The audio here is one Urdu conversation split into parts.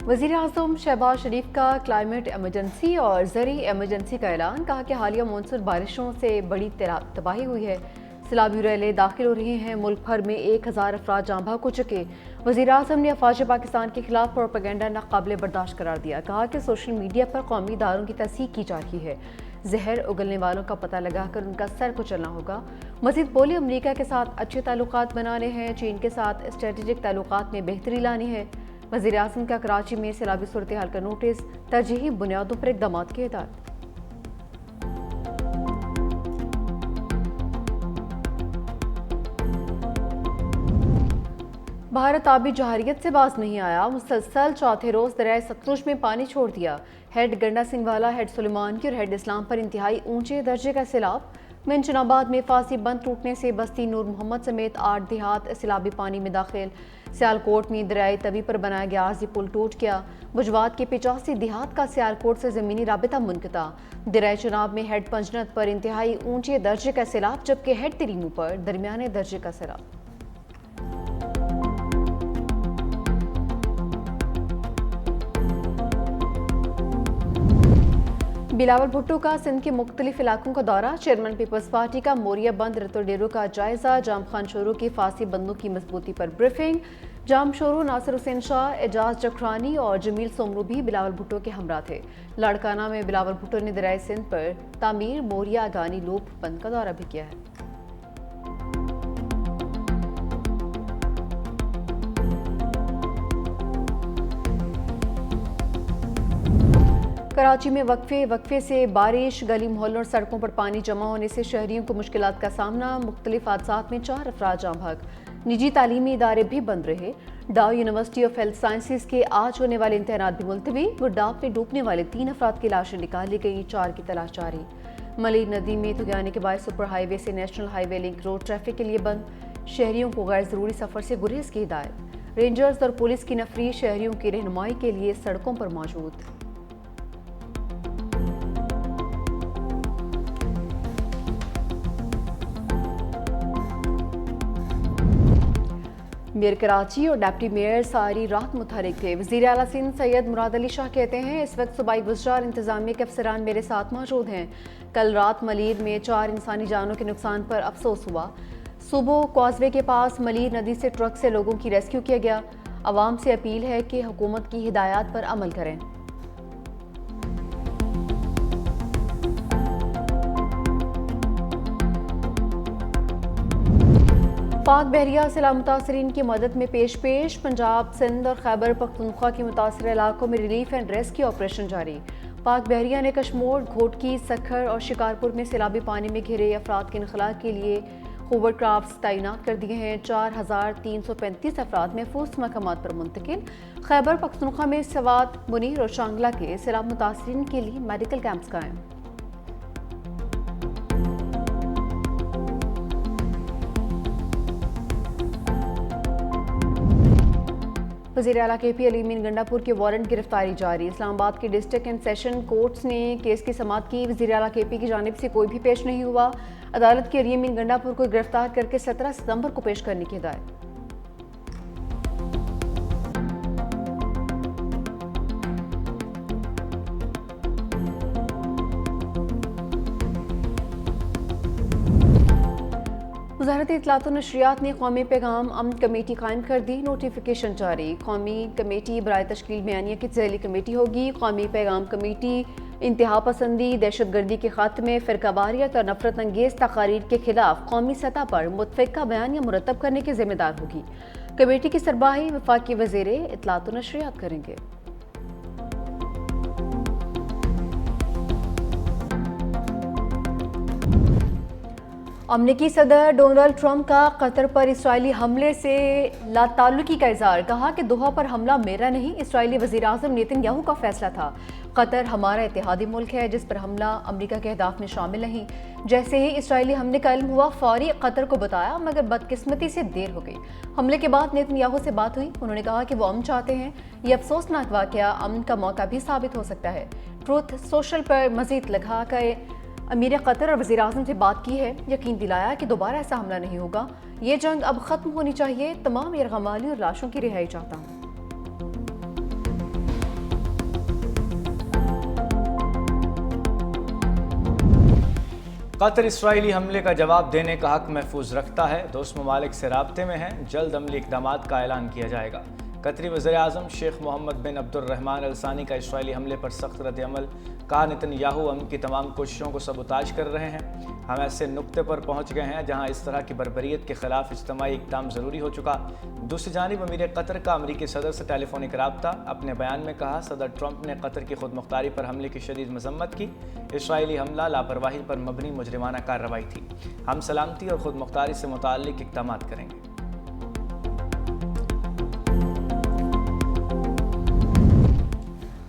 وزیر اعظم شہباز شریف کا کلائمیٹ ایمرجنسی اور زرعی ایمرجنسی کا اعلان، کہا کہ حالیہ مونسون بارشوں سے بڑی تباہی ہوئی ہے، سیلابی ریلیں داخل ہو رہی ہیں، ملک بھر میں 1000 افراد جاں بحق ہو چکے۔ وزیر اعظم نے افواج پاکستان کے خلاف پروپیگنڈا ناقابل برداشت قرار دیا، کہا کہ سوشل میڈیا پر قومی اداروں کی تصحیح کی جا رہی ہے، زہر اگلنے والوں کا پتہ لگا کر ان کا سر کچلنا ہوگا۔ مزید بولے، امریکہ کے ساتھ اچھے تعلقات بنانے ہیں، چین کے ساتھ اسٹریٹجک تعلقات میں بہتری لانی ہے۔ وزیر اعظم کا کراچی میں سیلابی صورتحال کا نوٹس، ترجیحی بنیادوں پر اقدامات کی ہدایت۔ بھارت آبی جارحیت سے باز نہیں آیا، مسلسل چوتھے روز دریائے ستلج میں پانی چھوڑ دیا۔ ہیڈ گنڈا سنگھ والا، ہیڈ سلیمان کی اور ہیڈ اسلام پر انتہائی اونچے درجے کا سیلاب۔ منشن آباد میں فاسی بند ٹوٹنے سے بستی نور محمد سمیت 8 دیہات سیلابی پانی میں داخل۔ سیالکوٹ میں دریائے توی پر بنایا گیا عارضی پل ٹوٹ گیا۔ بجوات کے 85 دیہات کا سیالکوٹ سے زمینی رابطہ منقطع۔ دریائے چناب میں ہیڈ پنجنت پر انتہائی اونچے درجے کا سیلاب، جبکہ ہیڈ تریمو پر درمیانے درجے کا سیلاب۔ بلاول بھٹو کا سندھ کے مختلف علاقوں کا دورہ، چیئرمین پیپلز پارٹی کا موریا بند رتو ڈیرو کا جائزہ، جام خان شورو کی فاسی بندوں کی مضبوطی پر بریفنگ۔ جام شورو ناصر حسین شاہ، اعجاز جکھرانی اور جمیل سومرو بھی بلاول بھٹو کے ہمراہ تھے۔ لاڑکانہ میں بلاول بھٹو نے دریائے سندھ پر تعمیر موریا اگانی لوپ بند کا دورہ بھی کیا ہے۔ کراچی میں وقفے سے بارش، گلی محلوں اور سڑکوں پر پانی جمع ہونے سے شہریوں کو مشکلات کا سامنا۔ مختلف حادثات میں 4 افراد جاں بحق۔ نجی تعلیمی ادارے بھی بند رہے۔ ڈاؤ یونیورسٹی آف ہیلتھ سائنسز کے آج ہونے والے امتحانات بھی ملتوی۔ گڈاف میں ڈوبنے والے 3 افراد کی لاشیں نکالی گئی، 4 کی تلاش جاری۔ ملیر ندی میں تغیانے کے باعث سپر ہائی وے سے نیشنل ہائی وے لنک روڈ ٹریفک کے لیے بند۔ شہریوں کو غیر ضروری سفر سے گریز کی ہدایت۔ رینجرز اور پولیس کی نفری شہریوں کی رہنمائی کے لیے سڑکوں پر موجود۔ میئر کراچی اور ڈپٹی میئر ساری رات متحرک تھے۔ وزیر اعلیٰ سندھ سید مراد علی شاہ کہتے ہیں، اس وقت صوبائی وزراء اور انتظامیہ کے افسران میرے ساتھ موجود ہیں۔ کل رات ملیر میں 4 انسانی جانوں کے نقصان پر افسوس ہوا۔ صوبہ کازوے کے پاس ملیر ندی سے ٹرک سے لوگوں کی ریسکیو کیا گیا۔ عوام سے اپیل ہے کہ حکومت کی ہدایات پر عمل کریں۔ پاک بحریہ سیلاب متاثرین کی مدد میں پیش پنجاب، سندھ اور خیبر پختونخوا کے متاثرہ علاقوں میں ریلیف اینڈ ریسکیو آپریشن جاری۔ پاک بحریہ نے کشمور، گھوٹکی، سکھر اور شکارپور میں سیلابی پانی میں گھرے افراد کے انخلاء کے لیے ہوور کرافٹس تعینات کر دیے ہیں۔ 4335 افراد محفوظ مقامات پر منتقل۔ خیبر پختونخوا میں سوات، منیر اور شانگلہ کے سیلاب متاثرین کے لیے میڈیکل کیمپس قائم۔ وزیر اعلیٰ کے پی علی امین گنڈا پور کے وارنٹ گرفتاری جاری۔ اسلام آباد کے ڈسٹرکٹ اینڈ سیشن کورٹس نے کیس کی سماعت کی۔ وزیر اعلیٰ کے پی کی جانب سے کوئی بھی پیش نہیں ہوا۔ عدالت کے علی امین گنڈا پور کو گرفتار کر کے 17 ستمبر کو پیش کرنے کی ہدایت۔ وزارت اطلاعات و نشریات نے قومی پیغام امن کمیٹی قائم کر دی، نوٹیفیکیشن جاری۔ قومی کمیٹی برائے تشکیل بیانیہ کی ذیلی کمیٹی ہوگی۔ قومی پیغام کمیٹی انتہا پسندی، دہشت گردی کے خاتمے، فرقہ واریت اور نفرت انگیز تقاریر کے خلاف قومی سطح پر متفقہ بیانیہ مرتب کرنے کی ذمہ دار ہوگی۔ کمیٹی کی سربراہی وفاقی وزیر اطلاعات و نشریات کریں گے۔ امریکی صدر ڈونلڈ ٹرمپ کا قطر پر اسرائیلی حملے سے لا تعلقی کا اظہار، کہا کہ دوحہ پر حملہ میرا نہیں، اسرائیلی وزیر اعظم نیتن یاہو کا فیصلہ تھا۔ قطر ہمارا اتحادی ملک ہے جس پر حملہ امریکہ کے اہداف میں شامل نہیں۔ جیسے ہی اسرائیلی حملے کا علم ہوا فوری قطر کو بتایا، مگر بدقسمتی سے دیر ہو گئی۔ حملے کے بعد نیتن یاہو سے بات ہوئی، انہوں نے کہا کہ وہ امن چاہتے ہیں۔ یہ افسوسناک واقعہ امن کا موقع بھی ثابت ہو سکتا ہے۔ ٹروتھ سوشل پر مزید لکھا کہ امیر قطر اور وزیر اعظم سے بات کی ہے، یقین دلایا کہ دوبارہ ایسا حملہ نہیں ہوگا۔ یہ جنگ اب ختم ہونی چاہیے، تمام یرغمالیوں اور لاشوں کی رہائی چاہتا ہوں۔ قطر اسرائیلی حملے کا جواب دینے کا حق محفوظ رکھتا ہے، دوست ممالک سے رابطے میں ہیں، جلد عملی اقدامات کا اعلان کیا جائے گا۔ قطری وزیر اعظم شیخ محمد بن عبد الرحمن الثانی کا اسرائیلی حملے پر سخت رد عمل، کہا نتنیاہو امن کی تمام کوششوں کو سبوتاژ کر رہے ہیں۔ ہم ایسے نقطے پر پہنچ گئے ہیں جہاں اس طرح کی بربریت کے خلاف اجتماعی اقدام ضروری ہو چکا۔ دوسری جانب امیر قطر کا امریکی صدر سے ٹیلی فونک رابطہ، اپنے بیان میں کہا صدر ٹرمپ نے قطر کی خود مختاری پر حملے کی شدید مذمت کی۔ اسرائیلی حملہ لاپرواہی پر مبنی مجرمانہ کارروائی تھی، ہم سلامتی اور خود مختاری سے متعلق اقدامات کریں گے۔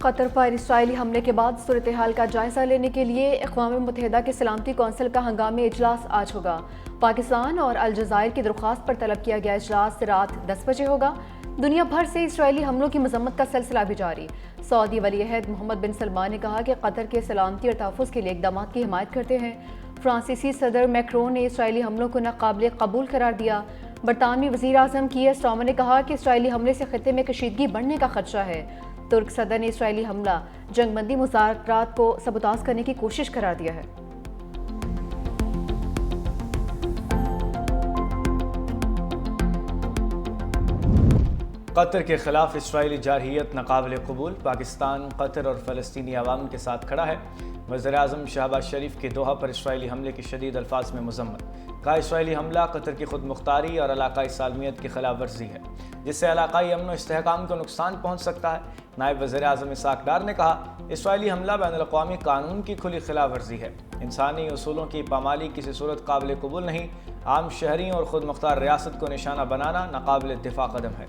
قطر پر اسرائیلی حملے کے بعد صورتحال کا جائزہ لینے کے لیے اقوام متحدہ کے سلامتی کونسل کا ہنگامی اجلاس آج ہوگا۔ پاکستان اور الجزائر کی درخواست پر طلب کیا گیا اجلاس رات 10 بجے ہوگا۔ دنیا بھر سے اسرائیلی حملوں کی مذمت کا سلسلہ بھی جاری۔ سعودی ولی عہد محمد بن سلمان نے کہا کہ قطر کے سلامتی اور تحفظ کے لیے اقدامات کی حمایت کرتے ہیں۔ فرانسیسی صدر میکرون نے اسرائیلی حملوں کو ناقابل قبول قرار دیا۔ برطانوی وزیر اعظم کیئر سٹارمر نے کہا کہ اسرائیلی حملے سے خطے میں کشیدگی بڑھنے کا خدشہ ہے۔ ترک صدر نے اسرائیلی حملہ جنگ بندی مذاکرات کو سبوتاژ کرنے کی کوشش قرار دیا ہے۔ قطر کے خلاف اسرائیلی جارحیت ناقابل قبول، پاکستان قطر اور فلسطینی عوام کے ساتھ کھڑا ہے۔ وزیر اعظم شہباز شریف کی دوحہ پر اسرائیلی حملے کی شدید الفاظ میں مذمت، کہا اسرائیلی حملہ قطر کی خود مختاری اور علاقائی سالمیت کی خلاف ورزی ہے، جس سے علاقائی امن و استحکام کو نقصان پہنچ سکتا ہے۔ نائب وزیر اعظم اسحاق ڈار نے کہا اسرائیلی حملہ بین الاقوامی قانون کی کھلی خلاف ورزی ہے، انسانی اصولوں کی پامالی کسی صورت قابل قبول نہیں، عام شہریوں اور خود مختار ریاست کو نشانہ بنانا ناقابل دفاع قدم ہے۔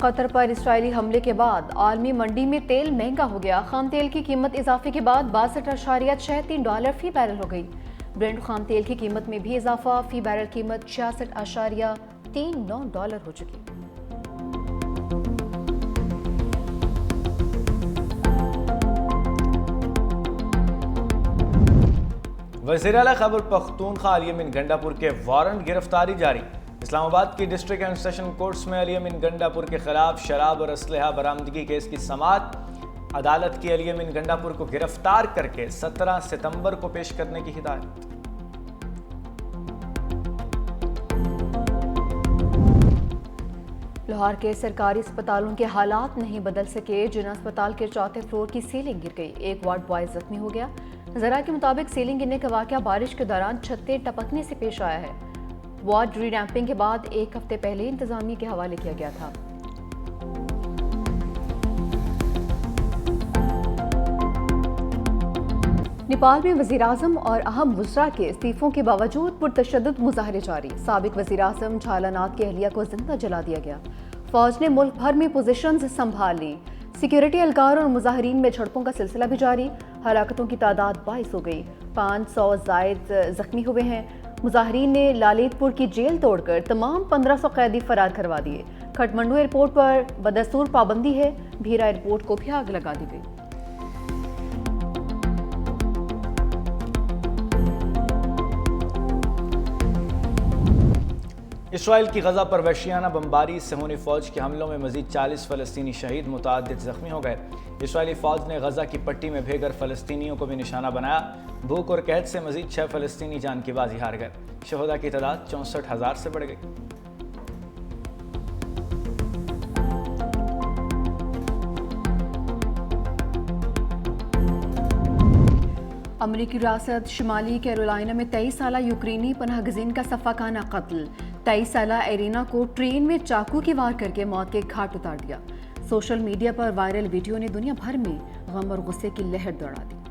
قطر پر اسرائیلی حملے کے بعد عالمی منڈی میں تیل مہنگا ہو گیا۔ خام تیل کی قیمت اضافے کے بعد $62.63 فی بیرل ہو گئی۔ برنٹ خام تیل کی قیمت میں بھی اضافہ، فی بیرل قیمت $66.39 ہو چکی۔ وزیر اعلیٰ خیبر پختونخوا علی امین گنڈا پور کے وارنٹ گرفتاری جاری۔ اسلام آباد کی ڈسٹرکٹ اینڈ سیشن کورٹس میں علی امین گنڈا پور کے خلاف شراب اور اسلحہ برآمدگی کیس کی سماعت۔ عدالت کی علی امین گنڈا پور کو گرفتار کر کے 17 ستمبر کو پیش کرنے کی ہدایت۔ لاہور کے سرکاری اسپتالوں کے حالات نہیں بدل سکے، جنا اسپتال کے 4تھے فلور کی سیلنگ گر گئی، ایک وارڈ بوائے زخمی ہو گیا۔ ذرائع کے مطابق سیلنگ گرنے کا واقعہ بارش کے دوران چھتیں ٹپکنے سے پیش آیا ہے۔ وارڈ ری ڈیمپنگ کے بعد ایک ہفتے پہلے انتظامیہ کے حوالے کیا گیا تھا۔ نیپال میں وزیراعظم اور اہم وزراء کے استعفوں کے باوجود پرتشدد مظاہرے جاری، سابق وزیراعظم جھالا ناتھ کی اہلیہ کو زندہ جلا دیا گیا۔ فوج نے ملک بھر میں پوزیشنز سنبھال لی، سیکیورٹی اہلکار اور مظاہرین میں جھڑپوں کا سلسلہ بھی جاری، ہلاکتوں کی تعداد 22 ہو گئی، 500 زائد زخمی ہوئے ہیں۔ مظاہرین نے لالیت پور کی جیل توڑ کر تمام 1500 قیدی فرار کروا دیے۔ کھٹمنڈو ایئرپورٹ پر بدستور پابندی ہے، بھیرا ایئرپورٹ کو بھی آگ لگا دی گئی۔ اسرائیل کی غزہ پر وحشیانہ بمباری، صہیونی فوج کے حملوں میں مزید 40 فلسطینی شہید، متعدد زخمی ہو گئے۔ اسرائیلی فوج نے غزہ کی پٹی میں بھیگر فلسطینیوں کو بھی نشانہ بنایا۔ بھوک اور قحط سے مزید 6 فلسطینی جان کی بازی ہار گئے۔ شہداء کی تعداد 64,000 سے بڑھ گئی۔ امریکی ریاست شمالی کیرولائنا میں 23 سالہ یوکرینی پناہ گزین کا صفاقانہ قتل، 23 سالہ ایرینا کو ٹرین میں چاقو کی وار کر کے موت کے گھاٹ اتار دیا۔ سوشل میڈیا پر وائرل ویڈیو نے دنیا بھر میں غم اور غصے کی لہر دوڑا دی۔